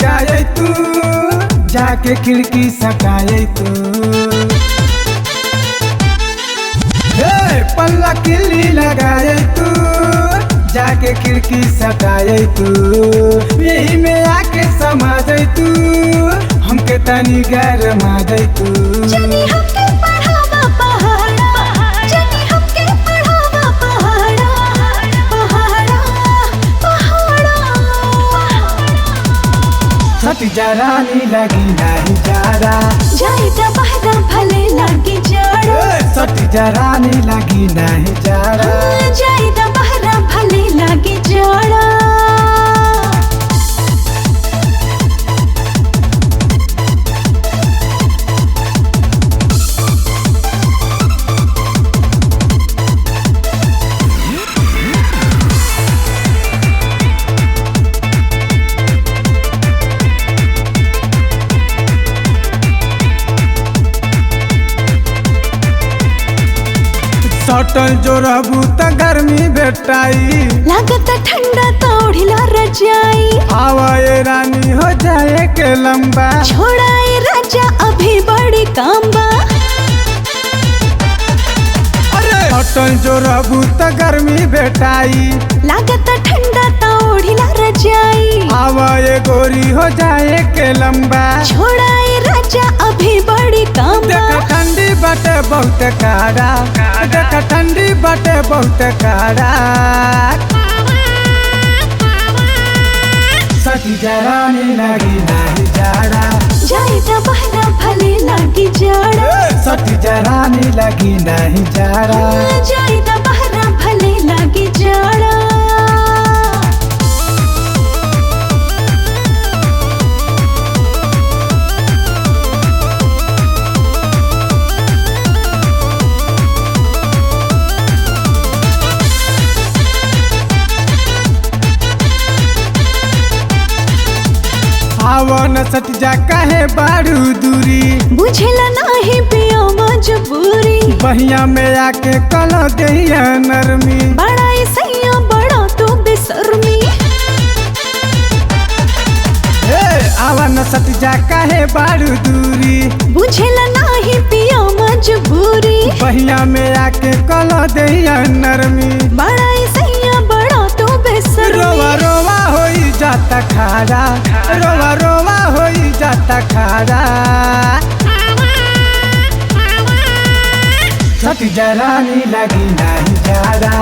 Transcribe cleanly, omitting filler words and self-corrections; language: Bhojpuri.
लगाए तू, जाके खिड़की सटाए तू। पल्ला किल्ली लगाए तू, जाके खिड़की सटाए तू। यही में आके समा जाए तू, हमके तनी गैर मा जाए तू। जनी हमके पढ़ावा पहाड़ा, जनी हमके पढ़ावा पहाड़ा, पहाड़ा पहाड़ा। सट जरानी लगी नहीं जारा, जाए त बहरा भले लागी जाड़ा। सट जरानी लगी नहीं जारा। जाए त बहरा भले लागी जाड़ा। सटल जो रहबू त गर्मी भेटाई, लागत ठंडा तो ओढ़िला रजाई। आवाए रानी हो जाए के लंबा, छोड़ाए राजा अभी बड़ी काम बा। सटल जो रहबू त गर्मी भेटाई, लागत ठंडा तो ओढ़िला रजाई। आवाए गोरी हो जाए के लंबा। छोड़ाए राजा अभी बड़ी काम बा। देख ठंडी बाटे बहुत काड़ा, देख ठंडी बाटे बहुत काड़ा। सटी जरानी लगी नहीं जाड़ा, जाए त बहरा भले लागी जाड़ा। सटी जरानी लगी नहीं जाड़ा। जाए त बहरा भले लागी जाड़ा। आवन सट जा काहे बारू दूरी, बुझेला नाही पियो मजबूरी। बहिया में आके कल दहिया नरमी। बड़ा सैया बड़ा तू बेशर्मी। आवन सट जा काहे बारू दूरी, बुझेला नाही पियो मजबूरी। बहिया में आके कल दहिया नरमी। बड़ा सैया बड़ा तू बेशर्मी। रोवा रोवा होई जाता खारा, रोवा रोवा होई जाता खारा। सट जरानी लगी नहीं जारा,